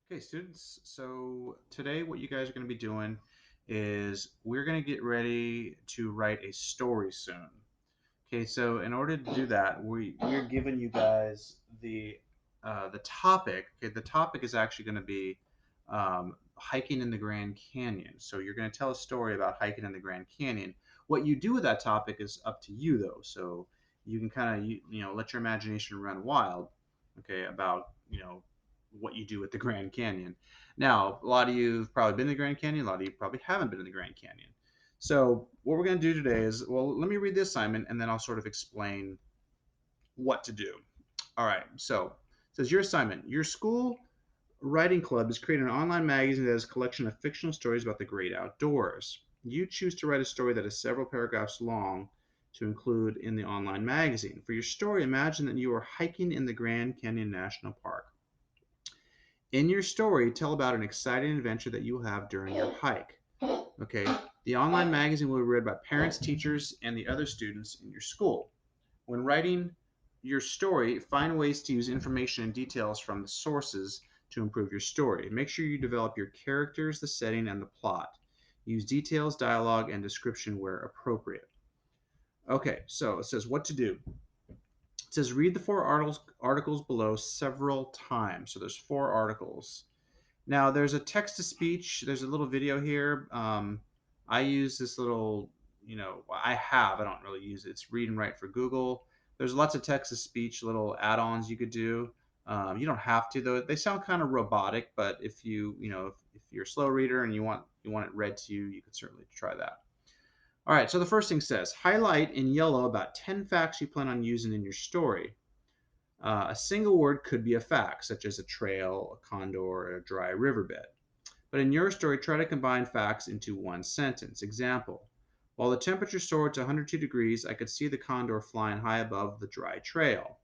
Okay, students. So today, what you guys are going to be doing is we're going to get ready to write a story soon. Okay, so in order to do that, we're giving you guys the topic. Okay, the topic is actually going to be hiking in the Grand Canyon. So you're going to tell a story about hiking in the Grand Canyon. What you do with that topic is up to you, though. So you can kind of let your imagination run wild. Okay, about what you do with the Grand Canyon. Now, a lot of you have probably been to the Grand Canyon. A lot of you probably haven't been to the Grand Canyon. So what we're going to do today is, well, let me read the assignment and then I'll sort of explain what to do. All right. So it says your assignment: your school writing club is creating an online magazine that has a collection of fictional stories about the great outdoors. You choose to write a story that is several paragraphs long to include in the online magazine. For your story, imagine that you are hiking in the Grand Canyon National Park. In your story, tell about an exciting adventure that you will have during your hike. Okay. The online magazine will be read by parents, teachers, and the other students in your school. When writing your story, find ways to use information and details from the sources to improve your story. Make sure you develop your characters, the setting, and the plot. Use details, dialogue, and description where appropriate. Okay, so it says what to do. It says read the four articles below several times. So there's four articles. Now there's a text to speech. There's a little video here. I use this little, I don't really use it. It's Read and Write for Google. There's lots of text to speech little add-ons you could do. You don't have to though. They sound kind of robotic, but if if you're a slow reader and you want it read to you, you could certainly try that. All right. So the first thing says highlight in yellow about 10 facts you plan on using in your story. A single word could be a fact, such as a trail, a condor, or a dry riverbed. But in your story, try to combine facts into one sentence. Example: while the temperature soared to 102 degrees, I could see the condor flying high above the dry trail.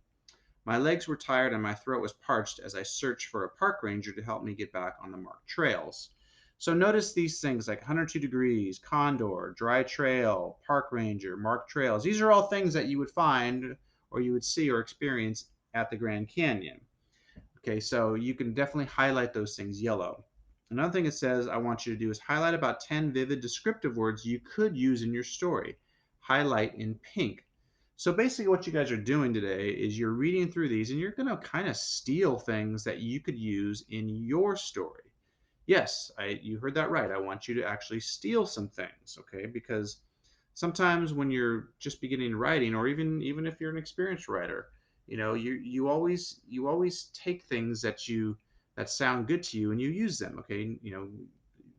My legs were tired and my throat was parched as I searched for a park ranger to help me get back on the marked trails. So notice these things like 102 degrees, condor, dry trail, park ranger, marked trails. These are all things that you would find or you would see or experience at the Grand Canyon. Okay, so you can definitely highlight those things yellow. Another thing it says I want you to do is highlight about 10 vivid descriptive words you could use in your story. Highlight in pink. So basically, what you guys are doing today is you're reading through these and you're going to kind of steal things that you could use in your story. Yes, you heard that right. I want you to actually steal some things, okay? Because sometimes when you're just beginning writing, or even if you're an experienced writer, you always take things that sound good to you and you use them. Okay,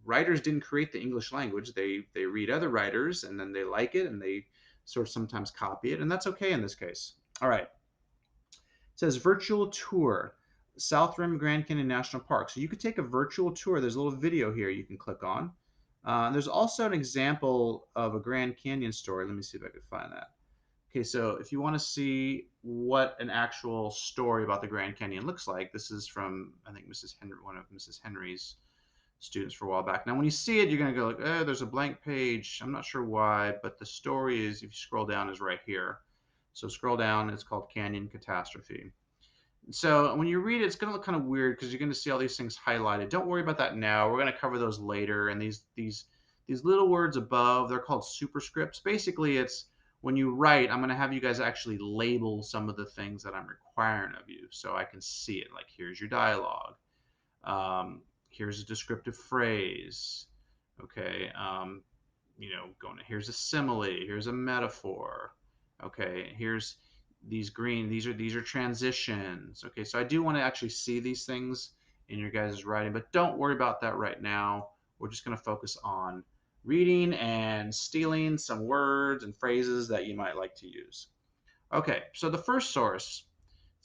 writers didn't create the English language. They read other writers and then they like it and they sort of sometimes copy it, and that's okay in this case. All right. It says virtual tour, South Rim Grand Canyon National Park. So you could take a virtual tour. There's a little video here you can click on. There's also an example of a Grand Canyon story. Let me see if I could find that. Okay, so if you want to see what an actual story about the Grand Canyon looks like, this is from, I think, Mrs. Henry, one of Mrs. Henry's students for a while back. Now, when you see it, you're going to go like, oh, there's a blank page. I'm not sure why, but the story is, if you scroll down, is right here. So scroll down. It's called Canyon Catastrophe. So when you read it, it's going to look kind of weird because you're going to see all these things highlighted. Don't worry about that now. We're going to cover those later. And these little words above, they're called superscripts. Basically, it's when you write, I'm going to have you guys actually label some of the things that I'm requiring of you so I can see it. Like here's your dialogue. Here's a descriptive phrase. Okay. Going to, here's a simile. Here's a metaphor. Okay. Here's these green. These are transitions. Okay. So I do want to actually see these things in your guys' writing, but don't worry about that right now. We're just going to focus on reading and stealing some words and phrases that you might like to use. Okay. So the first source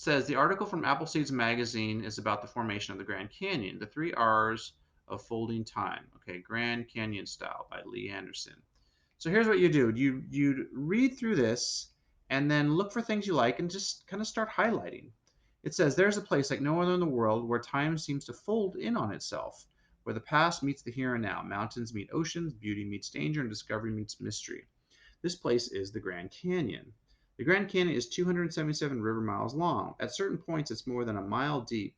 says the article from Appleseeds magazine is about the formation of the Grand Canyon, the three R's of folding time. Okay, Grand Canyon Style by Lee Anderson. So here's what you do: you'd read through this and then look for things you like and just kind of start highlighting. It says there's a place like no other in the world where time seems to fold in on itself, where the past meets the here and now, mountains meet oceans, beauty meets danger, and discovery meets mystery. This place is the Grand Canyon. The Grand Canyon is 277 river miles long. At certain points, it's more than a mile deep.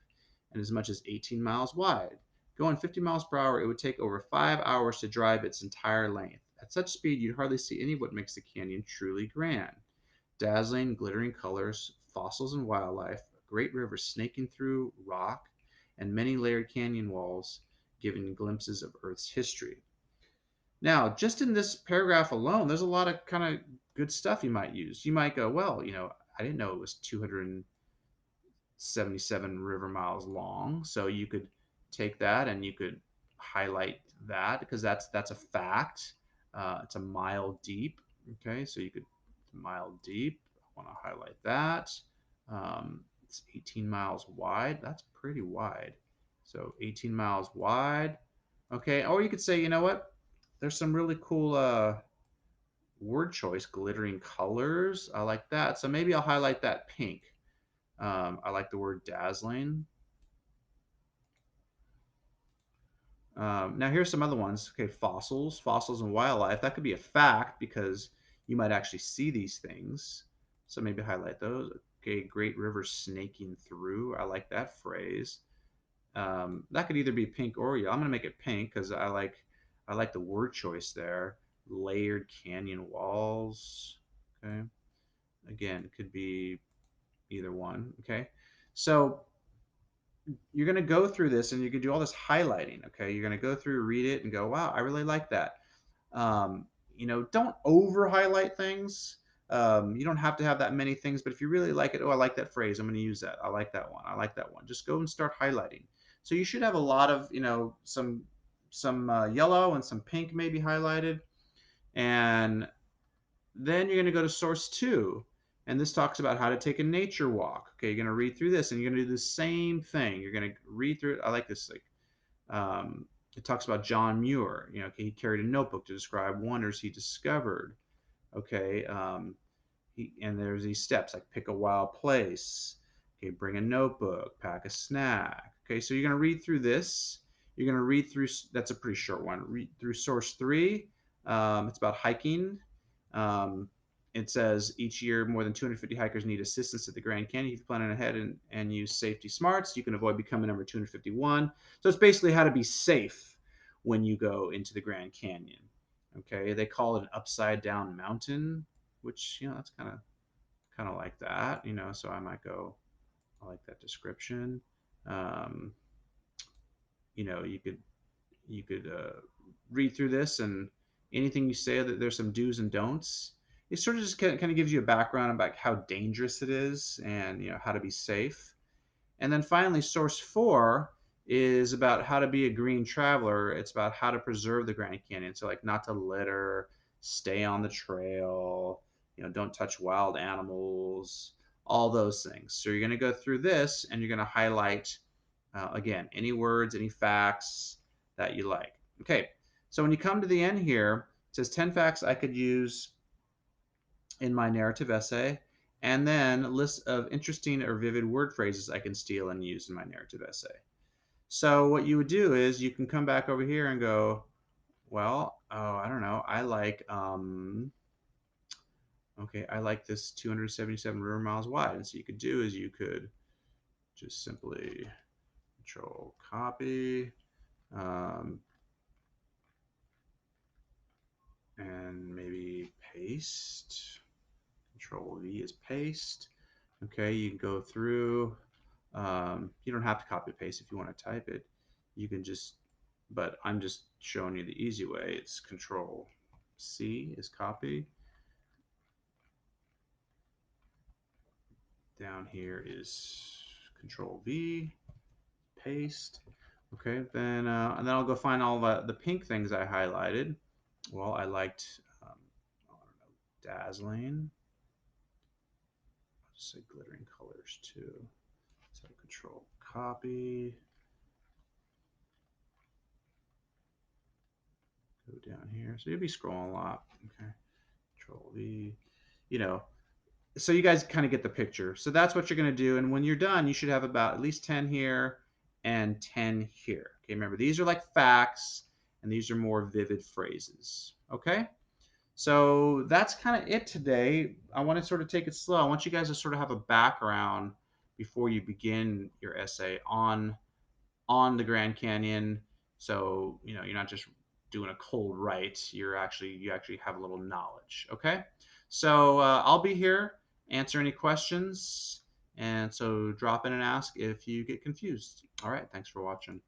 and as much as 18 miles wide. Going 50 miles per hour, it would take over 5 hours to drive its entire length. At such speed, you'd hardly see any of what makes the canyon truly grand. Dazzling, glittering colors, fossils and wildlife, a great river snaking through rock, and many layered canyon walls giving glimpses of Earth's history. Now, just in this paragraph alone, there's a lot of kind of good stuff you might use. You might go, well, I didn't know it was 277 river miles long. So you could take that and you could highlight that because that's a fact. It's a mile deep. Okay, so you could mile deep. I want to highlight that. It's 18 miles wide. That's pretty wide. So 18 miles wide. Okay, or you could say, you know what? There's some really cool word choice, glittering colors. I like that. So maybe I'll highlight that pink. I like the word dazzling. Now here's some other ones. Okay, fossils and wildlife. That could be a fact because you might actually see these things. So maybe highlight those. Okay, great river snaking through. I like that phrase. That could either be pink or yellow. I'm gonna make it pink because I like the word choice there. Layered canyon walls. Okay. Again, it could be either one. Okay. So you're going to go through this and you can do all this highlighting. Okay. You're going to go through, read it, and go, wow, I really like that. Um, don't over highlight things. You don't have to have that many things, but if you really like it, oh, I like that phrase. I'm going to use that. I like that one. I like that one. Just go and start highlighting. So you should have a lot of, some yellow and some pink maybe highlighted, and then you're going to go to source two. And this talks about how to take a nature walk. Okay, you're going to read through this and you're going to do the same thing. You're going to read through it. I like this. Um, it talks about John Muir. Okay, he carried a notebook to describe wonders he discovered. Okay, and there's these steps like pick a wild place. Okay, bring a notebook, pack a snack. Okay, so you're going to read through this. You're going to read through, that's a pretty short one. Read through source three. It's about hiking. Um, it says each year more than 250 hikers need assistance at the Grand Canyon. If you plan ahead and use safety smarts, you can avoid becoming number 251. So it's basically how to be safe when you go into the Grand Canyon. Okay, they call it an upside down mountain, which that's kind of like that. So I might go, I like that description. Um, you could read through this, and anything you say that there's some do's and don'ts. It sort of just kind of gives you a background about how dangerous it is and how to be safe. And then finally, source four is about how to be a green traveler. It's about how to preserve the Grand Canyon. So like not to litter, stay on the trail, don't touch wild animals, all those things. So you're going to go through this and you're going to highlight, again, any words, any facts that you like. Okay, so when you come to the end here, it says 10 facts I could use in my narrative essay, and then a list of interesting or vivid word phrases I can steal and use in my narrative essay. So what you would do is you can come back over here and go, well, oh, I don't know. I like this 277 river miles wide. And so you could do is you could just simply control copy, um, and maybe paste. Control V is paste. Okay, you can go through. You don't have to copy paste if you want to type it. You can just, but I'm just showing you the easy way. It's Control C is copy. Down here is Control V, paste. Okay, then and then I'll go find all the pink things I highlighted. Well, I liked, I don't know, dazzling. I'll just say glittering colors too. So Control copy. Go down here. So you'll be scrolling a lot. Okay. Control V. You know, so you guys kind of get the picture. So that's what you're going to do. And when you're done, you should have about at least 10 here and 10 here. Okay. Remember, these are like facts and these are more vivid phrases. Okay. So that's kind of it today. I want to sort of take it slow. I want you guys to sort of have a background before you begin your essay the Grand Canyon. So, you're not just doing a cold write. You actually have a little knowledge. Okay. So I'll be here, answer any questions, and so drop in and ask if you get confused. All right. Thanks for watching.